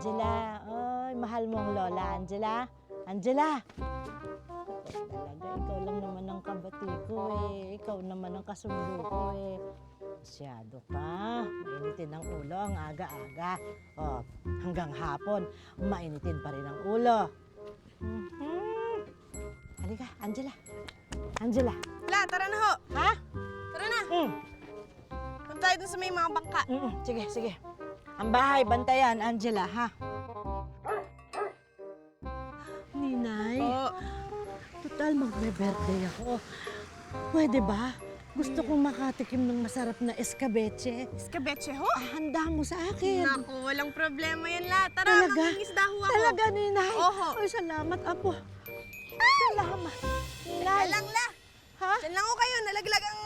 Angela. Oy, mahal mong lola, Angela. Angela! Talaga, ikaw lang naman ang kabati ko eh. Ikaw naman ang kasundo ko eh. Masyado ka. Mainitin ang ulo ang aga-aga. O, hanggang hapon, mainitin pa rin ang ulo. Halika, Angela. Angela. La, tara na ho. Ha? Tara na. Mm. Punta tayo dun sa may mga bangka. Sige, sige. Ang bahay, bantayan, Angela, ha? Ninay, total magbe-birthday ako. Pwede ba? Gusto kong makatikim ng masarap na escabeche. Escabeche ho? Handa mo sa akin. Naku, walang problema yan la. Tara, Talaga? mangingisda ho ako. Talaga, Ninay? Oho. Ay, salamat, Apo. Salamat. Ninay. Lang la. Ha? Diyan lang ho kayo, nalaglag ang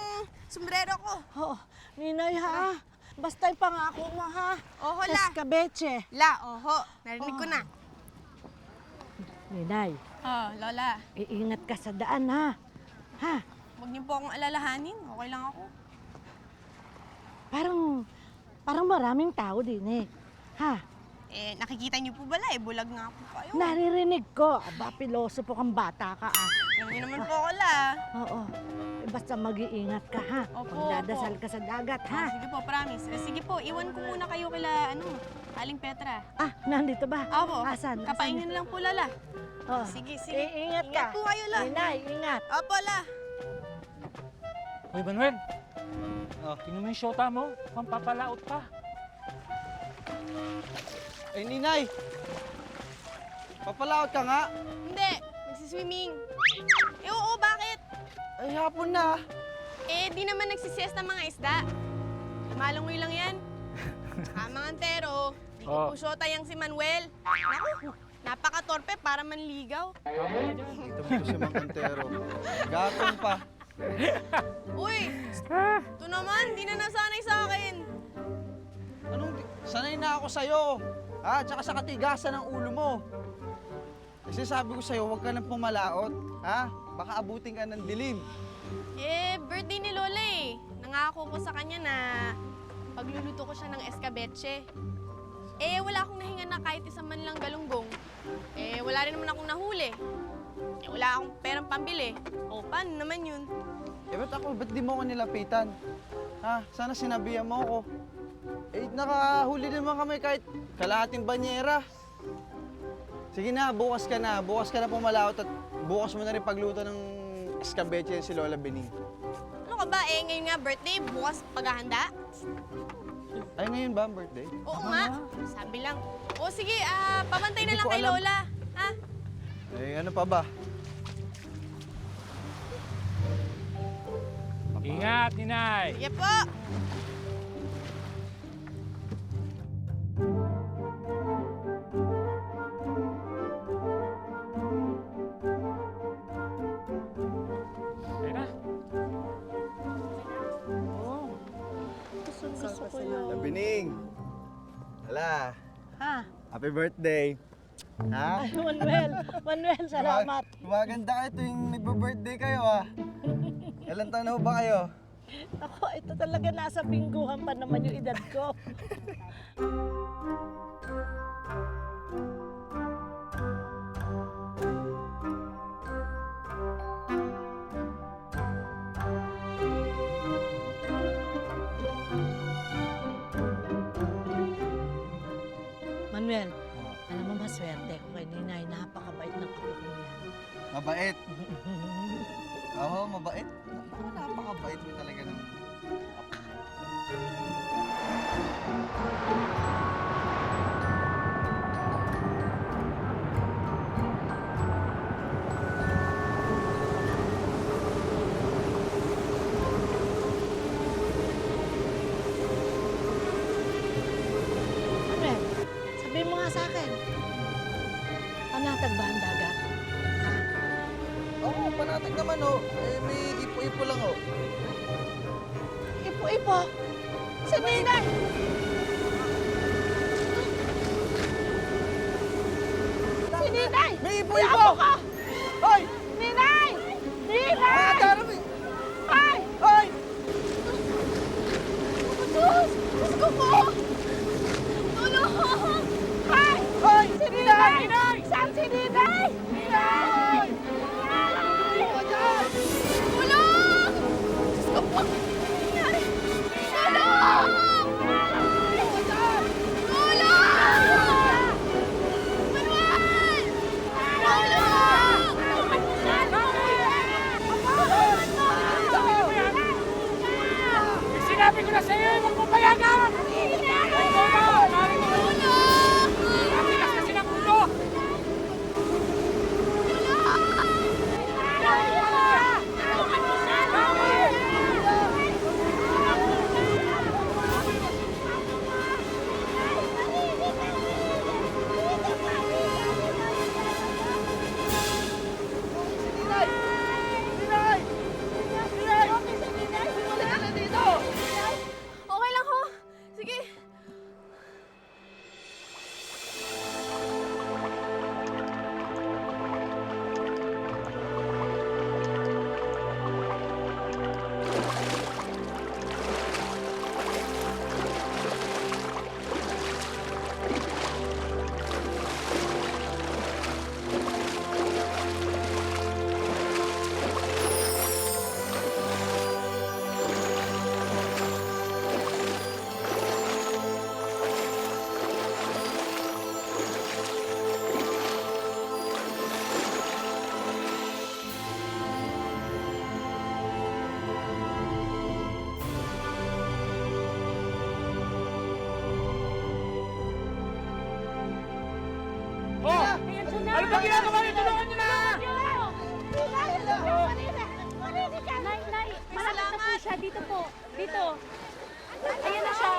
sombrero ko. Oo. Ninay, ha? Basta pangako mo, ha? Oho, la. Escabeche. La, oho. Narinig ko na. Ninay, Oh, Lola. iingat ka sa daan, ha? Ha? Huwag niyo po akong alalahanin. Okay lang ako. Parang maraming tao din eh. Ha? Eh, nakikita niyo po bala eh. Bulag nga po kayo. Naririnig ko. Aba, piloso po kang bata ka ah. Alam niyo naman po ako la. Oo. Eh, basta mag-iingat ka ha. Opo, Magdadasal opo. ka sa dagat ha. Sige po, promise. Sige po, iwan ko muna kayo kila, Aling Petra. Ah, nandito ba? Opo. Asan? Kapain niyo na lang po, Lala. Oh. Sige, sige. Ingat ka. Ingat po kayo, La. Inay, ingat. Opo, La. Hoy, Manuel. Tingnan mo yung shota mo. Mukhang papalaot pa. Eh, Ninay! Papalaot ka nga? Hindi, magsiswimming. Eh, oo, bakit? Ay, hapon na. Eh, di naman nagsisiesta mga isda. Malangoy lang yan. Tsaka mga antero, di ko Oh. po syota yang si Manuel. Naku, napaka-torpe para manligaw. Tama na dyan. Ito mo si Mangkontero. Gapon pa. Uy, ito naman, di na nasanay sa akin. Sanay na ako sa'yo. Ha? Tsaka sa katigasan ng ulo mo. Kasi sabi ko sa'yo, huwag ka nang pumalaot. Ha? Baka abutin ka ng dilim. Eh, birthday ni Lola eh. Nangako ko sa kanya na pagluluto ko siya ng escabeche. Eh, wala akong nahinga na kahit isang man lang galunggong. Eh, wala rin naman akong nahuli. Eh, wala akong perang pambili. O, paano naman yun? Eh, ba't di mo ako nilapitan? Ha? Sana sinabihan mo ako. Eh, nakahuli naman kami kahit kalahating banyera. Sige na, bukas ka na. Bukas ka na pumalaot at bukas mo na rin pagluto ng escabeche si Lola Bening. Ano ka ba? Eh, ngayon nga birthday, bukas paghahanda? Ay, ngayon ba ang birthday? Oo nga. Sabi lang. O sige, pabantay na Hindi lang ko kay alam. Lola. Ha? Eh, ano pa ba? Ingat, Ninay. Sige po. Ayun na. Oh. Gusto ko yun. Lola Bening! Hala, Ha? happy birthday! Ha? Ay, Manuel, salamat. Maganda kayo tuwing nagbe-birthday kayo, ha? Ilan taon na ho ba kayo? Ako, ito talaga nasa bingguhan pa naman yung edad ko. Manuel, alam mo maswerte ko kay Ninay. Napakabait ng apo ko yan. Mabait. Oo, mabait. Napakabait mo talaga ng... Manuel, sabihin mo nga sa akin. Panatag ba ang dagat? Oo, panatag naman, ho. Eh, may ipo-ipo lang, ho. Ipo-ipo. Si Ninay! Si Ninay! May May ipo-ipo! apo ka! Hoy! Ninay! Ninay! Tarami! Ay! Hoy! Diyos! Diyos ko po! Tulong! Ay! Ano ba ginagawa niyo? Tulungan niyo na! Nay, malapit na po siya. Dito po. Dito. Ayan na siya.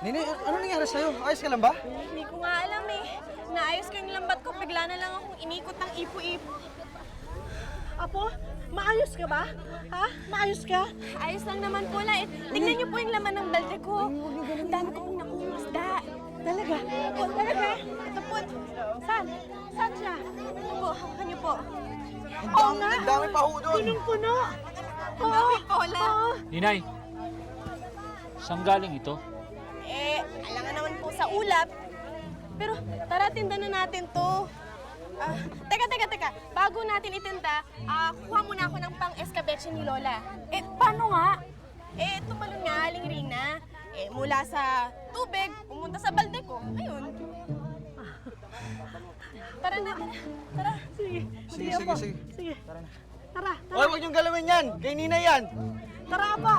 Nini, ano nangyari sa'yo? Ayos ka lang ba? Hindi ko nga alam eh. Naayos ko yung lambat ko, bigla na lang akong inikot ng ipo-ipo. Apo, maayos ka ba? Ha? Maayos ka? Ayos lang naman po la. Tingnan niyo po yung laman ng balde ko. Ang dami ko pong nakuha isda. Talaga? Po, talaga? Ito po. Saan? Saan siya? Ito po, hawakan niyo po. Ang dami pa ho doon. Punong-puno. Ang dami po, la. Ninay, saan galing ito? Alangan naman po sa ulap. Pero tara, tinda na natin to. Teka. Bago natin itinda, kuha muna ako ng pang-escabeche ni Lola. Paano nga? Tumalon nga, Aling Rina. Mula sa tubig, pumunta sa balde ko. Ayun. Tara na, tara. Sige. Sige. Tara. Hoy, huwag niyong galawin yan. Kay Nina yan. Tara, Apo.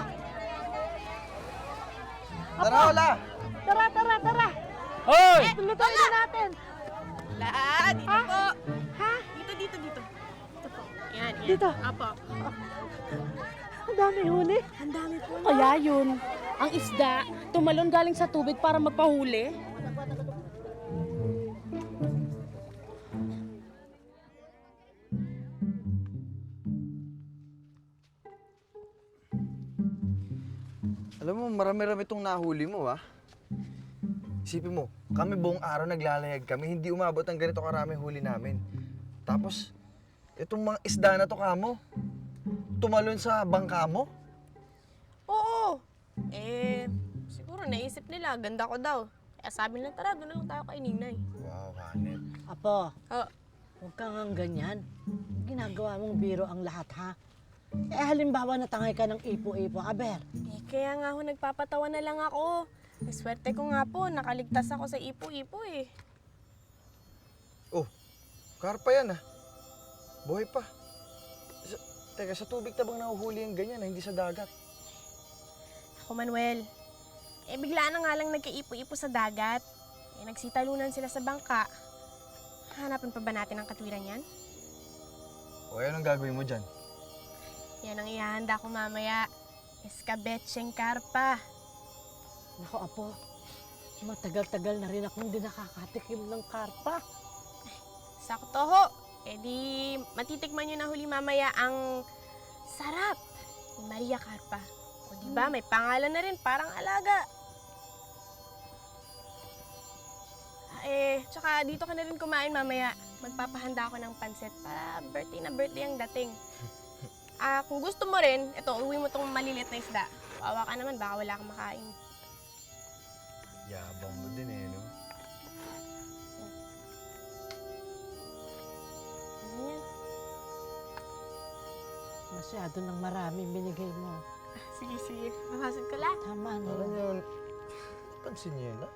Tara, wala. Tara. Hoy! Lutuin na natin. La, dito po. Ha? Dito. Dito po. Yan. Dito? Apo. Ang dami huli. Ang dami po. Kaya yun, ang isda, tumalon galing sa tubig para magpahuli. Alam mo, marami-rami itong nahuli mo, ha? Isipin mo, kami buong araw naglalayag kami, hindi umabot ang ganito karami huli namin. Tapos, itong mga isda na to kamo, tumalon sa bangka mo? Oo. Siguro naisip nila, ganda ko daw. Kaya sabi nila, tara, doon na lang tayo kay Ninay. Wow, Hanet. Apo, Oh, huwag kang ang ganyan. Ginagawa mong biro ang lahat, ha? Halimbawa natangay ka ng ipo-ipo, aber. kaya nga ho, nagpapatawa na lang ako. Swerte ko nga po, nakaligtas ako sa ipo-ipo eh. Oh, karpa yan, ha? Buhay pa. Teka, sa tubig na bang nahuhuli yung ganyan, hindi sa dagat? Ako, Manuel. Bigla na nga lang nagka-ipo-ipo sa dagat. Nagsitalunan sila sa bangka. Hanapan pa ba natin ang katwiran yan? O, anong gagawin mo dyan? Yan ang ihahanda ko mamaya. Escabecheng karpa. Naku, Apo, matagal-tagal na rin akong hindi nakakatikim ng karpa. Sakto ho. Di matitikman nyo na huli mamaya ang sarap ni Maria Carpa. O di ba, may pangalan na rin, parang alaga. Tsaka dito ka na rin kumain mamaya. Magpapahanda ako ng pansit para birthday na birthday ang dating. Kung gusto mo rin, ito, uwi mo tong maliliit na isda. Wawa ka naman, baka wala kang makain. Yabang mo din, no? Ganyan. Masyado nang marami binigay mo. Sige. Mapasok ko lahat. Tama na Parang yun. yun, pansin niyo yun, ha?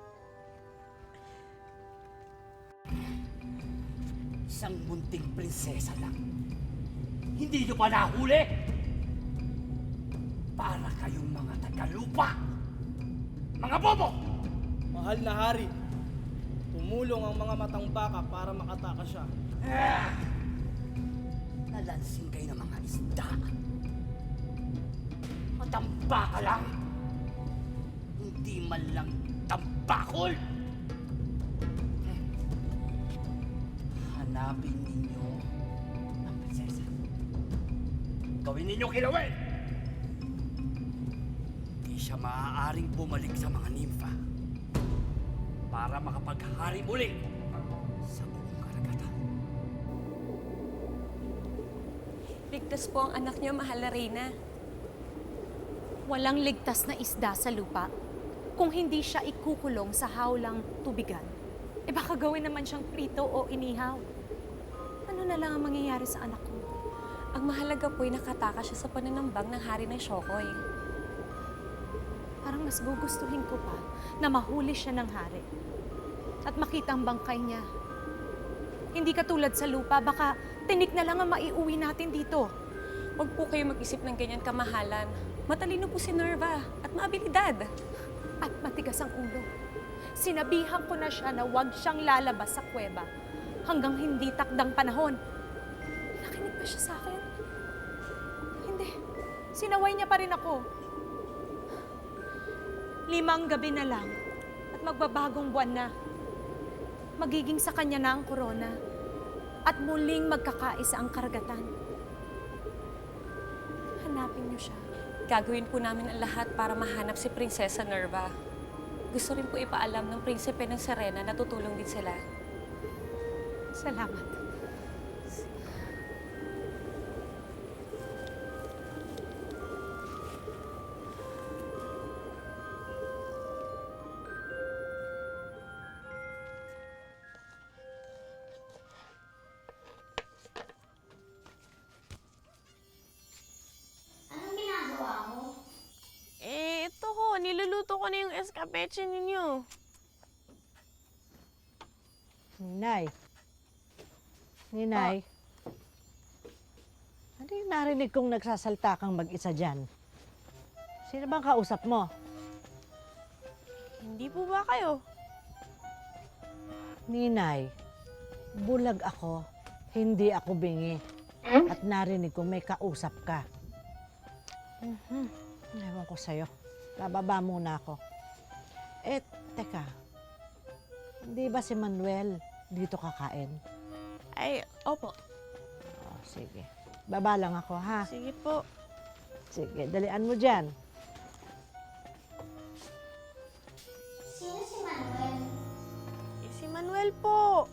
Isang munting prinsesa lang. Hindi nyo pa nahuli? Para kayong mga tagalupa! Mga bobo! Mahal na hari, tumulong ang mga matang baka para makatakas siya. Nalansing kayo ng mga isda. Matamba ka lang. Hindi man lang tambakol. Hanapin ninyo ang prinsesa. Gawin ninyo kilawin. Hindi siya maaaring bumalik sa mga nimfa para makapaghari muli sa buong karagatan. Ligtas po ang anak niyo, mahal na Reyna. Walang ligtas na isda sa lupa kung hindi siya ikukulong sa hawlang tubigan. Baka gawin naman siyang prito o inihaw. Ano na lang ang mangyayari sa anak ko? Ang mahalaga po'y nakatakas siya sa pananambang ng hari ng Shokoy. Parang mas gugustuhin ko pa na mahuli siya ng hari at makita ang bangkay niya. Hindi katulad sa lupa, baka tinik na lang ang maiuwi natin dito. Huwag po kayo mag-isip ng ganyan kamahalan. Matalino po si Nerva at maabilidad. At matigas ang ulo. Sinabihan ko na siya na huwag siyang lalabas sa kuweba hanggang hindi takdang panahon. Nakinig ba siya sa akin? Hindi. Sinaway niya pa rin ako. 5 gabi na lang at magbabagong buwan na. Magiging sa kanya na ang korona at muling magkakaisa ang karagatan. Hanapin niyo siya. Gagawin po namin ang lahat para mahanap si Prinsesa Nerva. Gusto rin po ipaalam ng prinsipe ng Serena na tutulong din sila. Salamat. Ito ho, niluluto ko na yung escabeche ninyo. Ninay. Ninay. Ano yung narinig kong nagsasalta kang mag-isa dyan? Sino bang kausap mo? Hindi po ba kayo? Ninay, bulag ako, hindi ako bingi. At narinig kong may kausap ka. Ewan ko sa'yo. Bababa muna ako. Teka. Hindi ba si Manuel dito kakain? Ay, opo. Oh, sige. Baba lang ako, ha? Sige po. Sige, dalian mo dyan. Si Manuel po.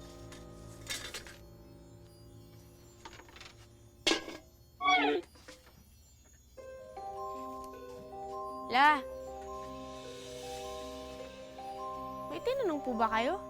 La. May tinanong po ba kayo?